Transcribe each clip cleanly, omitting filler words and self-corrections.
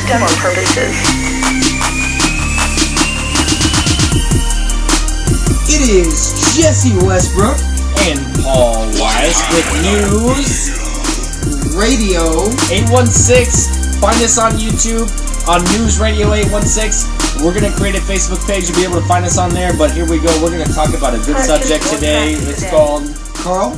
done for purposes. It is Jesse Westbrook and Paul Wise with News Radio 816. Find us on YouTube on News Radio 816. We're going to create a Facebook page. You'll be able to find us on there, but here we go. We're going to talk about a good subject today. It's called Carl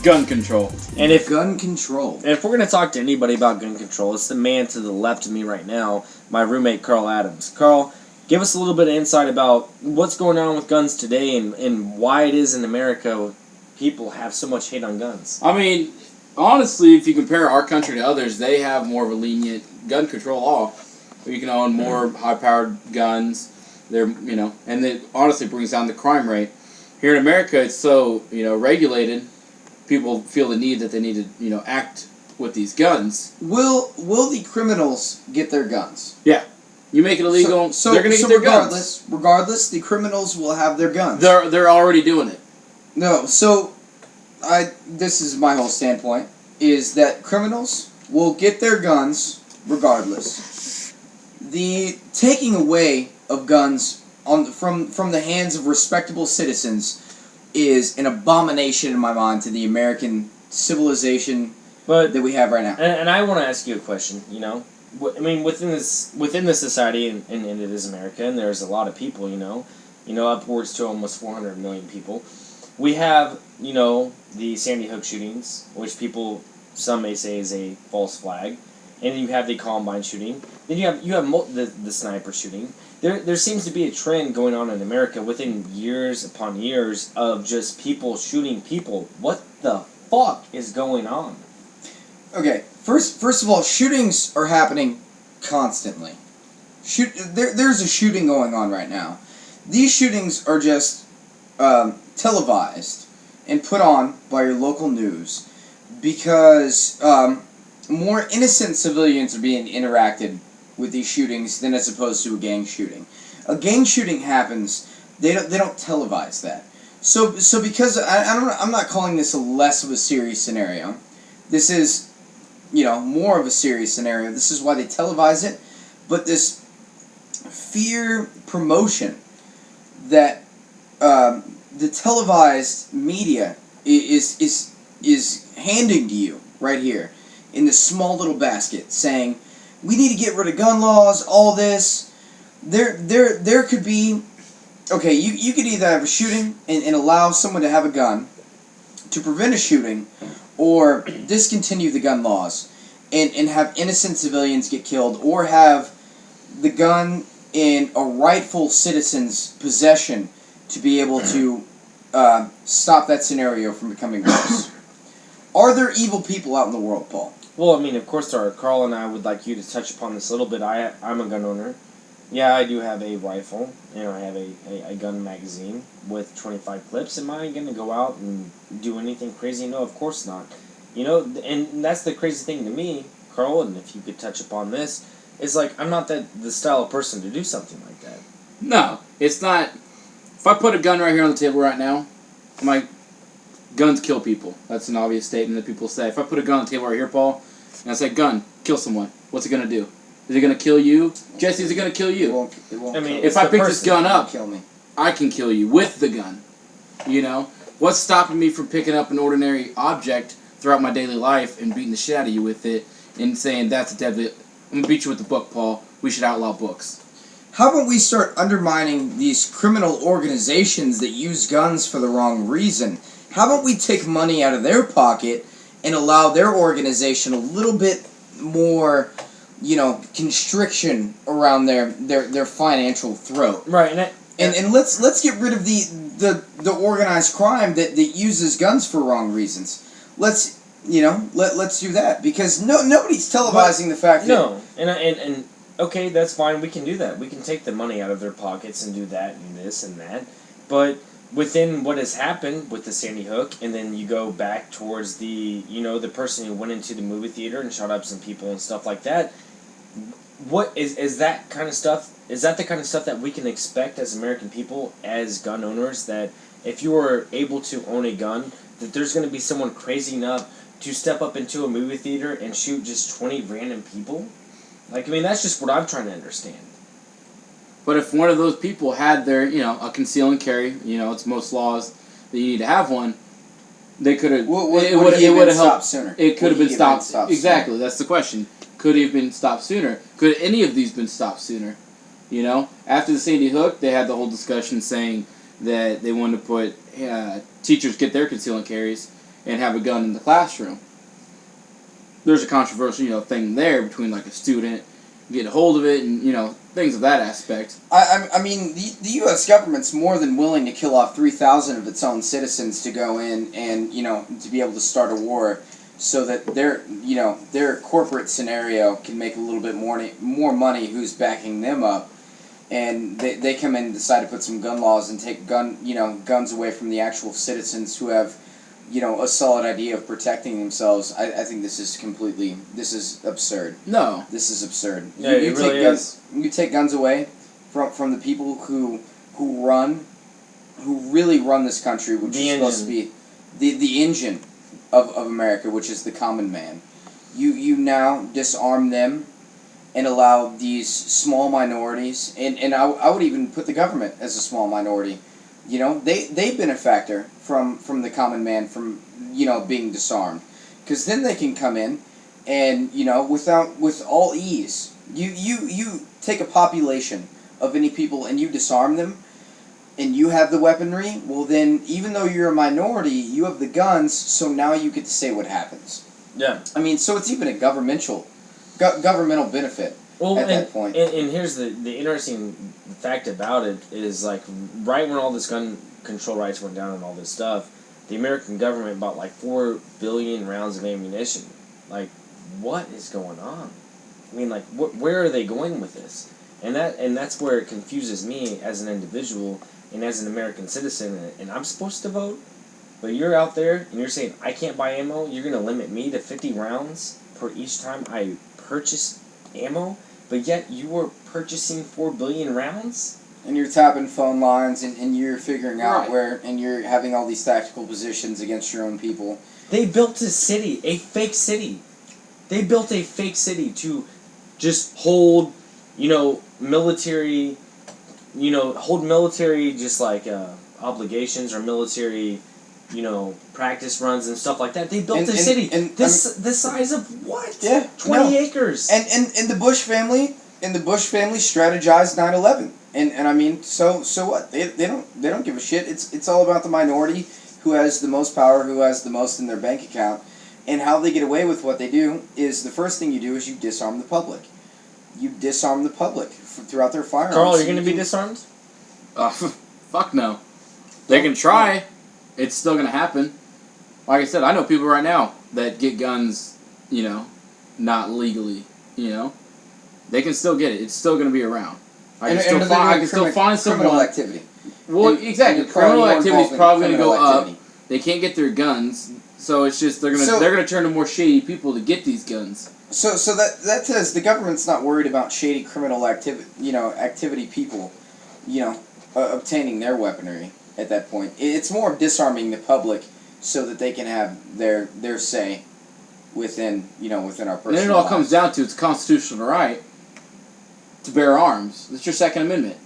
gun control. And if gun control. If we're going to talk to anybody about gun control, it's the man to the left of me right now, my roommate Carl Adams. Carl, give us a little bit of insight about what's going on with guns today and why it is in America people have so much hate on guns. I mean, honestly, if you compare our country to others, they have more of a lenient gun control law. You can own more high-powered guns. And it honestly brings down the crime rate. Here in America, it's so regulated. People feel the need that they need to act with these guns. Will the criminals get their guns? Yeah. You make it illegal, they're going to get their guns. Regardless, the criminals will have their guns. They're already doing it. No, so this is my whole standpoint, is that criminals will get their guns regardless. The taking away of guns from the hands of respectable citizens is an abomination in my mind to the American civilization that we have right now. And I want to ask you a question, I mean, within this society, and it is America, and there's a lot of people, upwards to almost 400 million people. We have, the Sandy Hook shootings, which some may say is a false flag, and you have the Columbine shooting. Then you have the sniper shooting. There seems to be a trend going on in America within years upon years of just people shooting people. What the fuck is going on? Okay, first of all, shootings are happening constantly. There's a shooting going on right now. These shootings are just televised and put on by your local news because more innocent civilians are being interacted with these shootings than as opposed to a gang shooting. A gang shooting happens, they don't televise that. So because I'm not calling this a less of a serious scenario. This is more of a serious scenario. This is why they televise it. But this fear promotion that the televised media is handing to you right here in this small little basket, saying we need to get rid of gun laws, all this. There could be, okay, you could either have a shooting and allow someone to have a gun to prevent a shooting, or discontinue the gun laws and have innocent civilians get killed, or have the gun in a rightful citizen's possession to be able to stop that scenario from becoming worse. Are there evil people out in the world, Paul? Well, I mean, of course there are. Carl and I would like you to touch upon this a little bit. I'm a gun owner. Yeah, I do have a rifle. I have a gun magazine with 25 clips. Am I going to go out and do anything crazy? No, of course not. And that's the crazy thing to me, Carl, and if you could touch upon this, is like, I'm not the style of person to do something like that. No, it's not. If I put a gun right here on the table right now, I'm like, guns kill people. That's an obvious statement that people say. If I put a gun on the table right here, Paul, and I say, gun, kill someone, what's it going to do? Is it going to kill you? Jesse, is it going to kill you? It won't I mean, if I pick this gun up, kill me. I can kill you with the gun. What's stopping me from picking up an ordinary object throughout my daily life and beating the shit out of you with it and saying that's a deadly... I'm going to beat you with the book, Paul. We should outlaw books. How about we start undermining these criminal organizations that use guns for the wrong reason? How about we take money out of their pocket and allow their organization a little bit more, constriction around their financial throat? Right, and let's get rid of the organized crime that uses guns for wrong reasons. Let's do that, because nobody's televising the fact that... No, and okay, that's fine, we can do that. We can take the money out of their pockets and do that and this and that, but within what has happened with the Sandy Hook, and then you go back towards the person who went into the movie theater and shot up some people and stuff like that, what is that kind of stuff? Is that the kind of stuff that we can expect as American people, as gun owners, that if you were able to own a gun, that there's going to be someone crazy enough to step up into a movie theater and shoot just 20 random people? Like, I mean, that's just what I'm trying to understand. But if one of those people had their, a conceal and carry, it's most laws that you need to have one, they could have. Would he have been stopped sooner? It could have been stopped. Exactly, sooner? that's the question. Could he have been stopped sooner? Could any of these been stopped sooner? After the Sandy Hook, they had the whole discussion saying that they wanted to put teachers get their conceal and carries and have a gun in the classroom. There's a controversial, thing there between like a student getting a hold of it and things of that aspect. I mean, the U.S. government's more than willing to kill off 3,000 of its own citizens to go in and to be able to start a war, so that their corporate scenario can make a little bit more money. Who's backing them up, and they come in and decide to put some gun laws and take guns away from the actual citizens who have a solid idea of protecting themselves. I think this is absurd. No. This is absurd. Yeah, it really is. You take guns away from the people who really run this country, which is supposed to be the engine of America, which is the common man. You now disarm them and allow these small minorities, and I would even put the government as a small minority. They've been a factor from the common man from being disarmed, because then they can come in and with all ease. You take a population of any people and you disarm them, and you have the weaponry. Well, then even though you're a minority, you have the guns. So now you get to say what happens. Yeah. I mean, so it's even a governmental benefit. Well, at that point. And here's the interesting fact about it is, like, right when all this gun control rights went down and all this stuff, the American government bought like 4 billion rounds of ammunition. Like, what is going on? I mean, like, where are they going with this? And that's where it confuses me as an individual and as an American citizen. And I'm supposed to vote, but you're out there and you're saying I can't buy ammo. You're going to limit me to 50 rounds per each time I purchase ammo. But yet you were purchasing 4 billion rounds? And you're tapping phone lines, and you're figuring out Right. where, and you're having all these tactical positions against your own people. They built a city, a fake city. They built a fake city to just hold, military, just like obligations or military, practice runs and stuff like that. They built a city. The size of what? Yeah, 20 acres. And the Bush family strategized 9/11. And I mean, so what? They don't give a shit. It's all about the minority who has the most power, who has the most in their bank account. And how they get away with what they do is, the first thing you do is you disarm the public. You disarm the public throughout their firearms. Carl, are you going to be disarmed? Fuck no. They can try. It's still going to happen. Like I said, I know people right now that get guns, not legally, They can still get it. It's still going to be around. I can still find someone. Criminal activity. Well, exactly. Criminal activity is probably going to go activity. up. They can't get their guns, so it's just they're gonna turn to more shady people to get these guns. So that says the government's not worried about shady criminal activity people, obtaining their weaponry at that point. It's more of disarming the public so that they can have their say within our personal And then it all lives. comes down to it's a constitutional right to bear arms. It's your Second Amendment.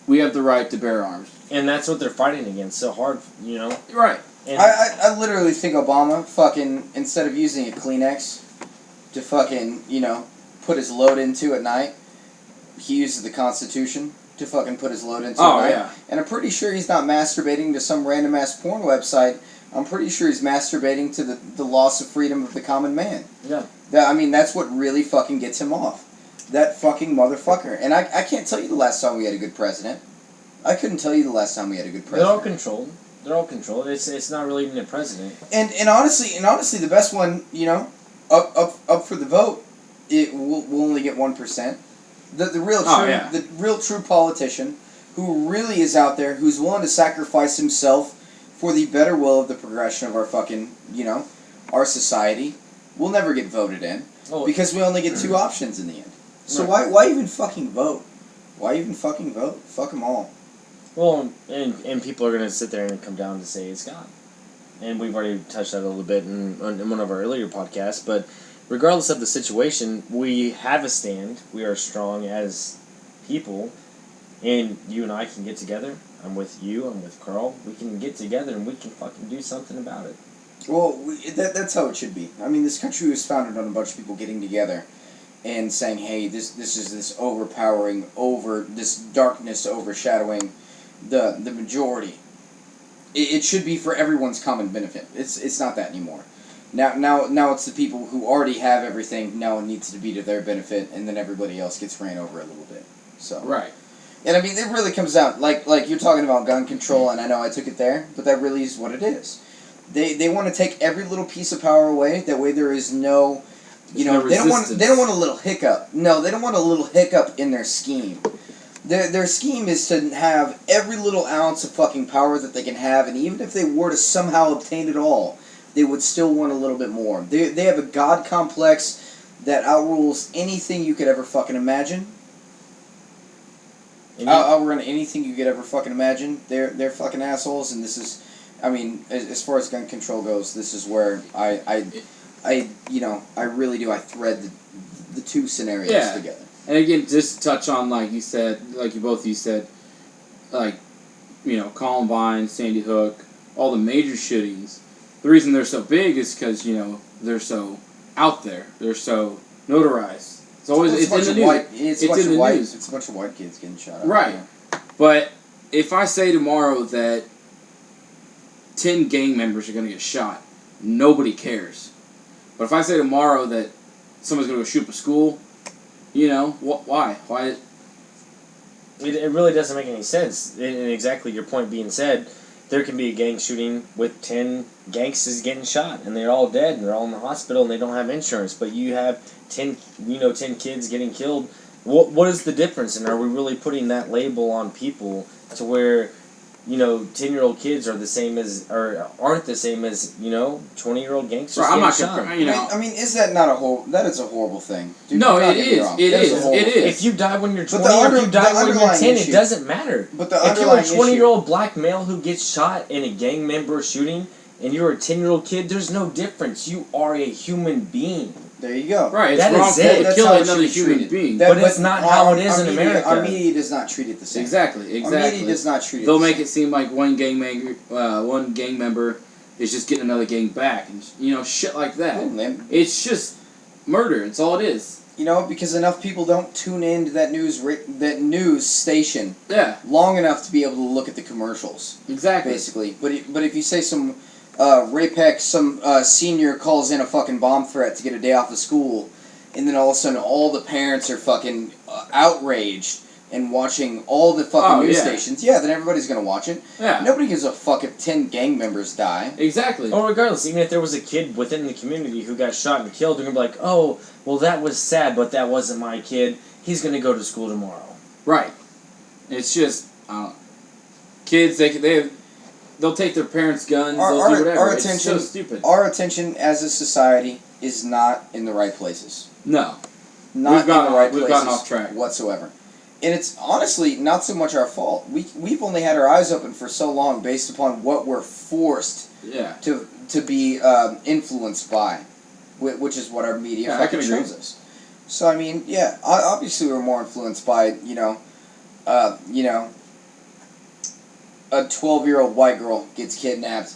We have the right to bear arms. And that's what they're fighting against so hard, Right. And I literally think Obama instead of using a Kleenex to put his load into at night, he uses the Constitution to put his load into at night. Yeah. And I'm pretty sure he's not masturbating to some random ass porn website. I'm pretty sure he's masturbating to the loss of freedom of the common man. Yeah. That's what really fucking gets him off. That fucking motherfucker. And I can't tell you the last time we had a good president. I couldn't tell you the last time we had a good president. They're all controlled. It's not really even a president. And honestly, the best one, up for the vote, will only get 1%. The real true politician who really is out there, who's willing to sacrifice himself for the better will of the progression of our fucking, our society, will never get voted in, because we only get 2 options in the end. So why even fucking vote? Why even fucking vote? Fuck them all. Well, and people are going to sit there and come down to say it's God. And we've already touched that a little bit in one of our earlier podcasts, but regardless of the situation, we have a stand. We are strong as people, and you and I can get together. I'm with you. I'm with Carl. We can get together and we can fucking do something about it. Well, that's how it should be. I mean, this country was founded on a bunch of people getting together and saying, hey, this is this overpowering, this darkness overshadowing the majority. It should be for everyone's common benefit. It's not that anymore. Now it's the people who already have everything. Now it needs to be to their benefit, and then everybody else gets ran over a little bit. So Right. And I mean, it really comes down like you're talking about gun control, and I know I took it there, but that really is what it is. They want to take every little piece of power away. That way, there is no, There's no they don't resistance. want a little hiccup. No, they don't want a little hiccup in their scheme. Their scheme is to have every little ounce of fucking power that they can have, and even if they were to somehow obtain it all, they would still want a little bit more. They have a god complex that outrules anything you could ever fucking imagine. Outrun anything you could ever fucking imagine. They're fucking assholes, and this is, I mean, as far as gun control goes, this is where I really do. I thread the two scenarios together. And again, just to touch on, like you said, like you said, like, Columbine, Sandy Hook, all the major shootings. The reason they're so big is because, they're so out there. They're so notarized. It's always it's in the news. It's a bunch of white. It's a bunch of white kids getting shot. Right. But if I say tomorrow that 10 gang members are going to get shot, nobody cares. But if I say tomorrow that someone's going to go shoot up a school, why? Why? It really doesn't make any sense. And exactly your point being said, there can be a gang shooting with 10 gangsters getting shot, and they're all dead, and they're all in the hospital, and they don't have insurance. But you have 10 kids getting killed. What is the difference? And are we really putting that label on people to where, 10-year-old kids are the same as, or aren't the same as, 20-year-old gangsters Right, I'm getting not shot? comparing, I mean, is that not that is a horrible thing? Dude, No, don't it get me is. wrong. It That is. a horrible It thing. is. If you die when you're 20 But or if you die when you're 10, underlying it doesn't matter. But the If you're a underlying 20-year-old black male who gets shot in a gang member shooting, and you're a 10-year-old kid, there's no difference. You are a human being. There you go. Right, it's That wrong is it. to kill how it should another be human treated. being. But it's not how it is in media, America. Our media does not treat it the same. Exactly. Our media does not treat it They'll the make same. it seem like one gang member is just getting another gang back, and shit like that. Oh, man. It's just murder. It's all it is. Because enough people don't tune into that news station Yeah, long enough to be able to look at the commercials, exactly. basically. But if you say some some senior calls in a fucking bomb threat to get a day off of school, and then all of a sudden all the parents are fucking outraged and watching all the fucking news stations, then everybody's gonna watch it. Yeah, Nobody gives a fuck if 10 gang members die. exactly. Or regardless, even if there was a kid within the community who got shot and killed, they're going to be like, oh, well, that was sad, but that wasn't my kid. He's going to go to school tomorrow. Right. It's just kids. They'll take their parents' guns. They'll do whatever. It's so stupid. Our attention as a society is not in the right places. No. Not in the right we've places gotten off track whatsoever. And it's honestly not so much our fault. We've only had our eyes open for so long based upon what we're forced to be influenced by, which is what our media I can fucking agree. shows us. So I mean, obviously we're more influenced by a 12-year-old white girl gets kidnapped,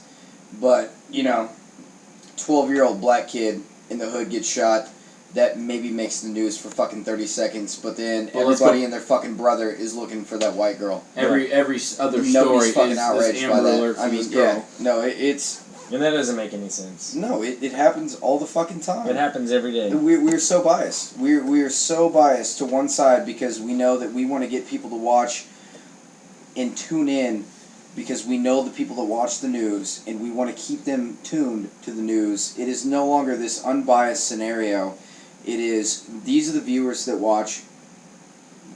but 12-year-old black kid in the hood gets shot. That maybe makes the news for fucking 30 seconds, but then everybody and their fucking brother is looking for that white girl. Every other story Nobody's fucking is outraged Amber by that. Alert for I mean, this girl. it's And that doesn't make any sense. no, it happens all the fucking time. It happens every day. We're so biased. We're so biased to one side because we know that we want to get people to watch and tune in because we know the people that watch the news and we want to keep them tuned to the news. It is no longer this unbiased scenario. It is, these are the viewers that watch.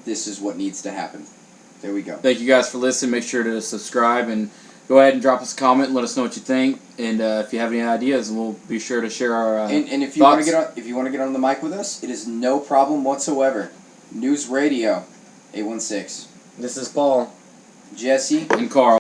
This is what needs to happen. There we go. Thank you guys for listening. Make sure to subscribe and go ahead and drop us a comment and let us know what you think. And if you have any ideas, we'll be sure to share our and if you thoughts. if you want to get on the mic with us, it is no problem whatsoever. News Radio 816. This is Paul. Jesse. And Carl.